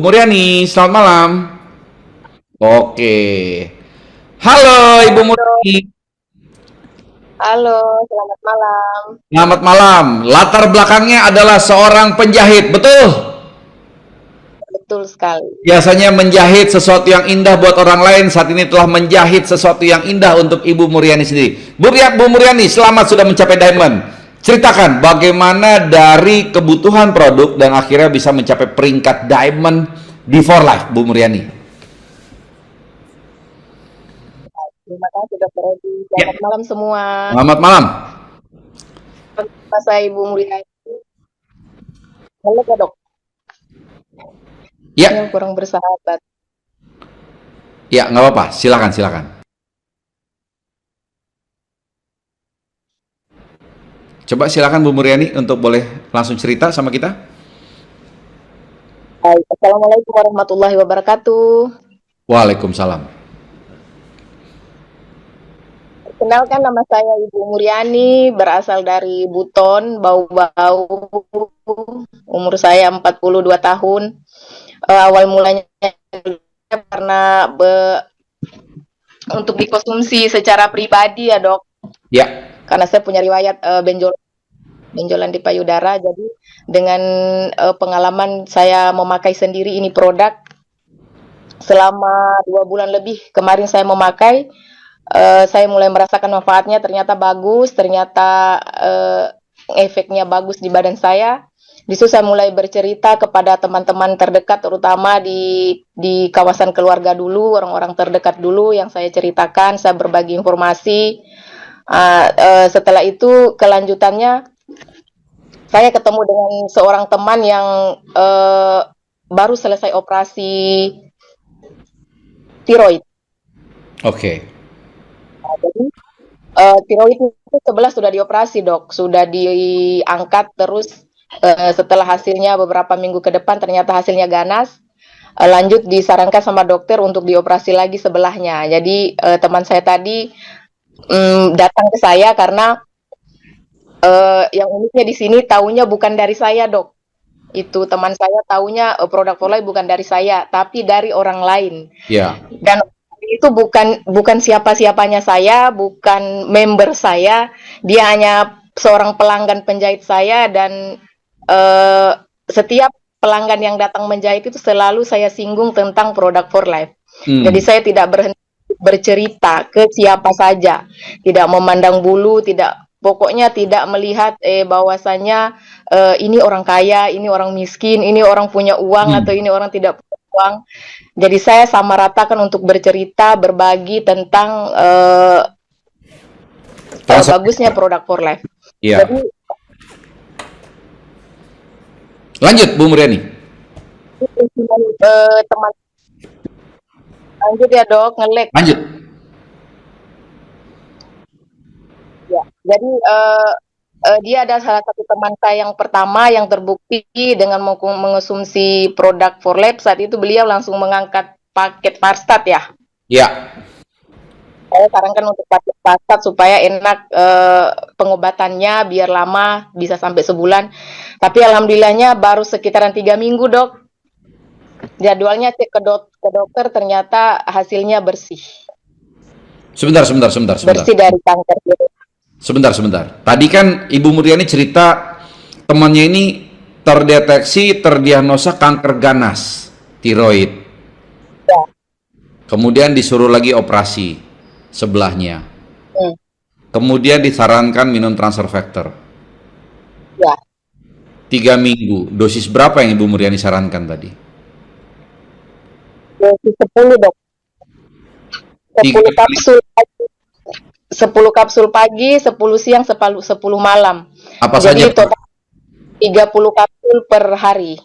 Muryani, selamat malam. Oke. Halo Ibu Muryani, Halo, selamat malam. selamat malam. Latar belakangnya adalah seorang penjahit, betul? Betul sekali. Biasanya menjahit sesuatu yang indah buat orang lain, saat ini telah menjahit sesuatu yang indah untuk Ibu Muryani sendiri. Bu Muryani, selamat sudah mencapai diamond. Ceritakan bagaimana dari kebutuhan produk dan akhirnya bisa mencapai peringkat diamond di For Life, Bu Muryani. Terima kasih Dokter Edi. Ya, Selamat malam semua. selamat malam. Saya Ibu Mulyani. Halo ya dok, yang Ya, kurang bersahabat. ya nggak apa-apa. Silakan, silakan. Coba silakan Bu Muryani untuk boleh langsung cerita sama kita. Baik, Assalamualaikum warahmatullahi wabarakatuh. Waalaikumsalam. Kenalkan nama saya Ibu Muryani, berasal dari Buton, Bau-Bau. Umur saya 42 tahun. Awal mulanya karena untuk dikonsumsi secara pribadi ya dok. Ya, Karena saya punya riwayat benjolan di payudara, jadi dengan pengalaman saya memakai sendiri ini produk selama 2 bulan lebih. Kemarin saya memakai, saya mulai merasakan manfaatnya, ternyata bagus, ternyata efeknya bagus di badan saya. Di situ saya mulai bercerita kepada teman-teman terdekat, terutama di kawasan keluarga dulu, orang-orang terdekat dulu yang saya ceritakan, saya berbagi informasi. Setelah itu kelanjutannya saya ketemu dengan seorang teman yang baru selesai operasi tiroid. oke. Jadi tiroid itu 11 sudah dioperasi dok, sudah diangkat terus. Setelah hasilnya beberapa minggu ke depan ternyata hasilnya ganas. Lanjut disarankan sama dokter untuk dioperasi lagi sebelahnya. Jadi teman saya tadi datang ke saya karena yang uniknya di sini taunya bukan dari saya dok. Itu teman saya taunya produk For Life bukan dari saya, tapi dari orang lain. Ya, Dan itu bukan siapa-siapanya saya, bukan member saya. Dia hanya seorang pelanggan penjahit saya dan setiap pelanggan yang datang menjahit itu selalu saya singgung tentang produk For Life. Jadi saya tidak berhenti bercerita ke siapa saja, tidak memandang bulu, pokoknya tidak melihat bahwasanya ini orang kaya, ini orang miskin, ini orang punya uang atau ini orang tidak punya uang. Jadi saya sama ratakan untuk bercerita, berbagi tentang bagusnya produk For Life. iya. Jadi Lanjut Bu Muryani. teman lanjut ya dok, ngelek. Lanjut. Ya. Jadi dia adalah salah satu teman saya yang pertama yang terbukti dengan mengonsumsi produk For Life. Saat itu beliau langsung mengangkat paket Farstat ya. Ya, Saya sarankan untuk paket Farstat supaya enak pengobatannya, biar lama, bisa sampai sebulan. Tapi alhamdulillahnya baru sekitaran 3 minggu dok. Jadwalnya cek ke dokter, ternyata hasilnya bersih. sebentar. Bersih dari kanker. Sebentar. Tadi kan Ibu Muryani cerita temannya ini terdiagnosa kanker ganas, tiroid. Ya. Kemudian disuruh lagi operasi sebelahnya. Kemudian disarankan minum transfer factor. Ya. 3 minggu. Dosis berapa yang Ibu Muryani sarankan tadi? Dosis 10 dok. 10 kapsul pagi, 10 kapsul pagi, 10 siang, 10 malam. Apa Jadi saja? total 30 kapsul per hari.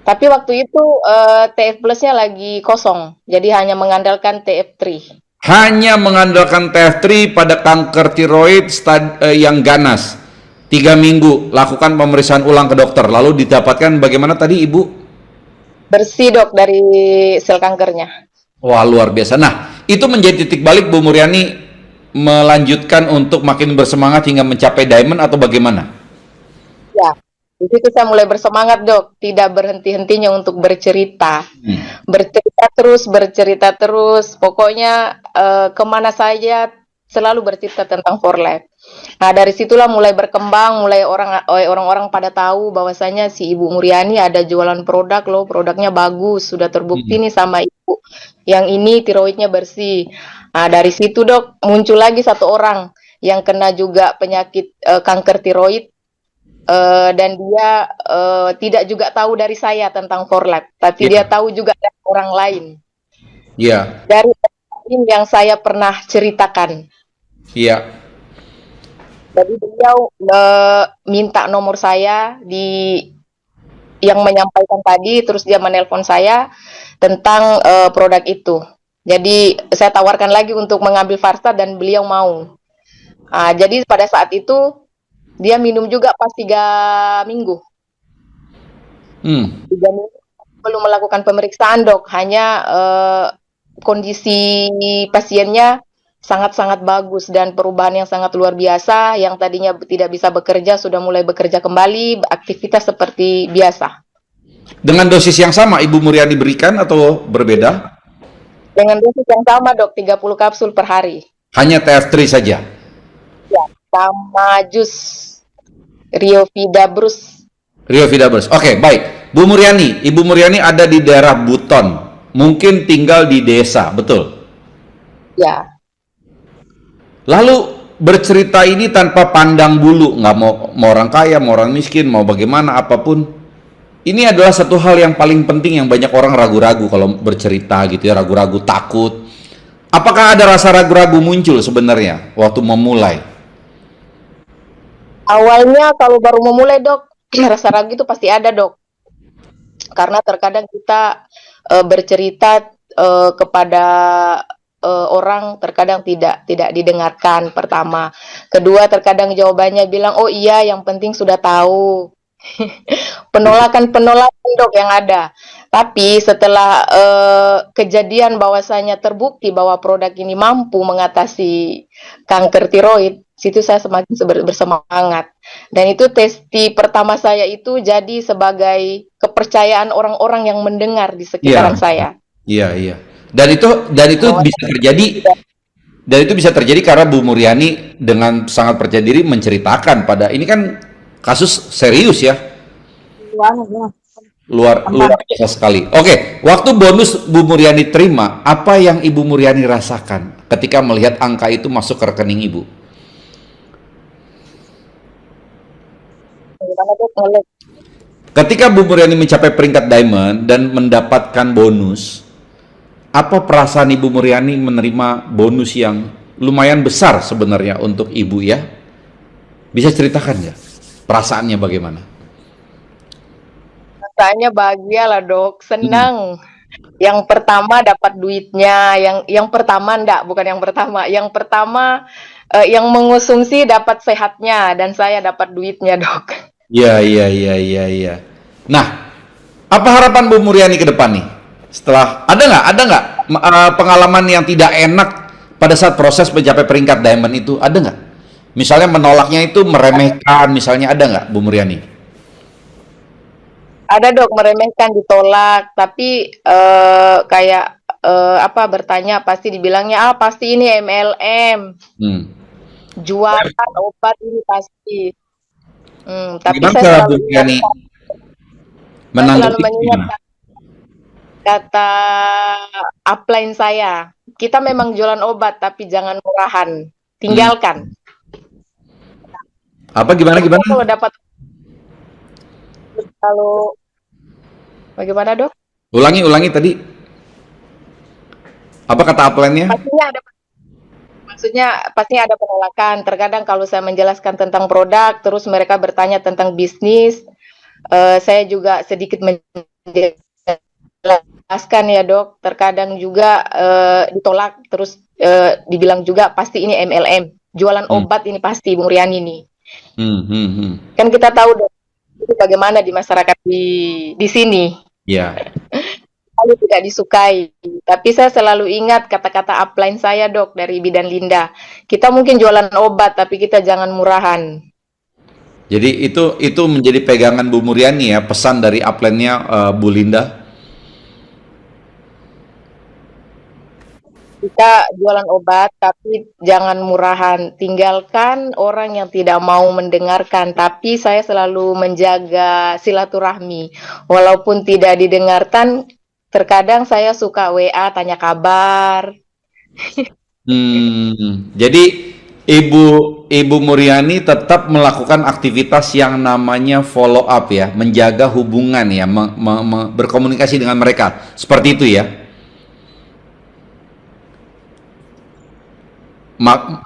Tapi waktu itu TF Plus-nya lagi kosong. Jadi hanya mengandalkan TF3. Hanya mengandalkan TF3 pada kanker tiroid yang ganas. 3 minggu lakukan pemeriksaan ulang ke dokter. Lalu didapatkan bagaimana tadi Ibu? Bersih dok dari sel kankernya. Wah, luar biasa. Nah, itu menjadi titik balik Bu Muryani melanjutkan untuk makin bersemangat hingga mencapai diamond atau bagaimana? Ya. Di situ saya mulai bersemangat, Dok, tidak berhenti-hentinya untuk bercerita. Hmm. Bercerita terus. Pokoknya kemana saja selalu bercerita tentang For Life. Nah, dari situlah mulai berkembang, mulai orang-orang pada tahu bahwasanya si Ibu Muriani ada jualan produk loh, produknya bagus, sudah terbukti Hmm. nih sama Ibu. Yang ini tiroidnya bersih. Nah, dari situ, Dok, muncul lagi satu orang yang kena juga penyakit kanker tiroid. Dan dia tidak juga tahu dari saya tentang For Life, tapi dia Iya, tahu juga dari orang lain. iya, Dari orang lain yang saya pernah ceritakan. iya. Jadi beliau minta nomor saya di yang menyampaikan tadi, terus dia menelpon saya tentang produk itu. Jadi saya tawarkan lagi untuk mengambil Farsad dan beliau mau. Jadi pada saat itu dia minum juga pas 3 minggu. Hmm. 3 minggu belum melakukan pemeriksaan, Dok. Hanya kondisi pasiennya sangat-sangat bagus dan perubahan yang sangat luar biasa. Yang tadinya tidak bisa bekerja sudah mulai bekerja kembali, aktivitas seperti biasa. Dengan dosis yang sama Ibu Muriani berikan atau berbeda? Dengan dosis yang sama, Dok, 30 kapsul per hari. Hanya TF3 saja. Ya, sama jus Rio Vida Brus. Rio Vidabers. Oke, baik. Bu Muriani, Ibu Muriani ada di daerah Buton. Mungkin tinggal di desa, betul? Ya, Lalu bercerita ini tanpa pandang bulu, nggak mau orang kaya, mau orang miskin, mau bagaimana apapun. Ini adalah satu hal yang paling penting yang banyak orang ragu-ragu kalau bercerita gitu ya, ragu-ragu, takut. Apakah ada rasa ragu-ragu muncul sebenarnya waktu memulai? awalnya kalau baru memulai, Dok, rasa ragu itu pasti ada, Dok. Karena terkadang kita bercerita kepada orang terkadang tidak didengarkan pertama. Kedua, terkadang jawabannya bilang, "Oh iya, yang penting sudah tahu." Penolakan-penolakan, Dok, yang ada. Tapi setelah kejadian bahwasanya terbukti bahwa produk ini mampu mengatasi kanker tiroid, situ saya semakin bersemangat. Dan itu testi pertama saya itu jadi sebagai kepercayaan orang-orang yang mendengar di Iya, sekitaran saya. iya, iya. Dan itu Bahwa bisa terjadi karena Bu Muriani dengan sangat percaya diri menceritakan pada ini kan kasus serius ya, luar luar biasa sekali. Oke, waktu bonus Bu Muriani terima, apa yang Ibu Muriani rasakan ketika melihat angka itu masuk ke rekening Ibu? bagaimana, Dok, ngelihat Ketika Bu Muriani mencapai peringkat diamond dan mendapatkan bonus, apa perasaan Ibu Muriani menerima bonus yang lumayan besar sebenarnya untuk Ibu ya? Bisa ceritakan ya? Perasaannya bagaimana? perasaannya bahagia lah, Dok, Hmm. senang. Yang pertama dapat duitnya, yang pertama enggak, bukan yang pertama. Yang pertama yang mengonsumsi dapat sehatnya dan saya dapat duitnya, Dok. Iya, iya, iya, iya, iya. Nah, apa harapan Bu Muriani ke depan nih? Setelah ada nggak pengalaman yang tidak enak pada saat proses mencapai peringkat diamond itu ada nggak? Misalnya menolaknya itu meremehkan, misalnya ada nggak Bu Muriani? Ada, Dok, meremehkan, ditolak, tapi kayak apa bertanya pasti dibilangnya pasti ini MLM, Hmm. jualan obat ini pasti. Tapi Gimana cara Bu Muriani saya selalu menanggapi gimana? mengingatkan kata upline saya, kita memang jualan obat tapi jangan murahan, Hmm. tinggalkan. Apa gimana Kita gimana? kalau dapat kalau bagaimana, Dok? Ulangi ulangi tadi. Apa kata upline-nya? Pastinya ada maksudnya pastinya ada penolakan. Terkadang kalau saya menjelaskan tentang produk, terus mereka bertanya tentang bisnis, saya juga sedikit menjelaskan ya, Dok. Terkadang juga ditolak, terus dibilang juga pasti ini MLM, jualan Hmm. obat ini pasti Bung Riani ini. Hmm, hmm, hmm. Kan kita tahu, Dok, itu bagaimana di masyarakat di sini. Ya. Lalu tidak disukai. Tapi saya selalu ingat kata-kata upline saya, Dok, dari Bidan Linda. Kita mungkin jualan obat, tapi kita jangan murahan. Jadi itu menjadi pegangan Bu Muryani ya, pesan dari upline-nya Bu Linda. Kita jualan obat, tapi jangan murahan. Tinggalkan orang yang tidak mau mendengarkan. Tapi saya selalu menjaga silaturahmi. Walaupun tidak didengarkan, terkadang saya suka WA tanya kabar. Jadi Ibu Ibu Muryani tetap melakukan aktivitas yang namanya follow up ya, menjaga hubungan ya, berkomunikasi dengan mereka. Seperti itu ya.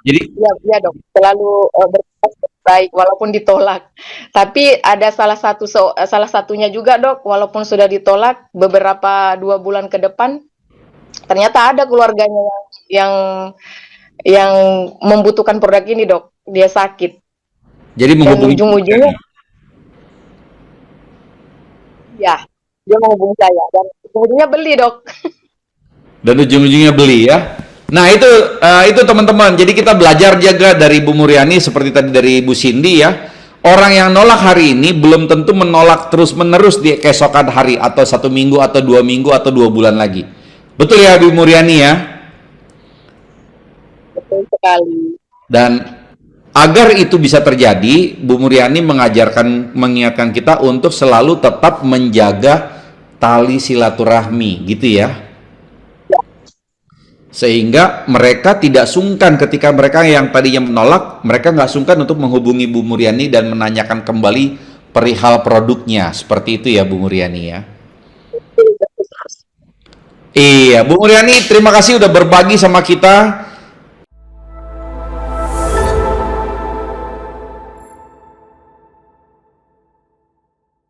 Jadi Ya, ya dok, selalu berbuat baik walaupun ditolak. Tapi ada salah satunya juga dok, walaupun sudah ditolak beberapa 2 bulan ke depan, ternyata ada keluarganya yang yang membutuhkan produk ini dok. Dia sakit jadi dan menghubungi ujung-ujungnya ya dia menghubungi saya dan ujung-ujungnya beli dok. dan ujung-ujungnya beli ya. Nah itu teman-teman. Jadi kita belajar jaga dari Bu Muryani seperti tadi dari Bu Cindy ya. Orang yang nolak hari ini belum tentu menolak terus-menerus di keesokan hari atau 1 minggu atau 2 minggu atau 2 bulan lagi. Betul ya Bu Muryani ya. Betul sekali. Dan agar itu bisa terjadi, Bu Muryani mengingatkan kita untuk selalu tetap menjaga tali silaturahmi, gitu ya. Sehingga mereka tidak sungkan ketika mereka yang tadinya menolak, mereka nggak sungkan untuk menghubungi Bu Muryani dan menanyakan kembali perihal produknya. Seperti itu ya Bu Muryani ya. Iya, Bu Muryani terima kasih udah berbagi sama kita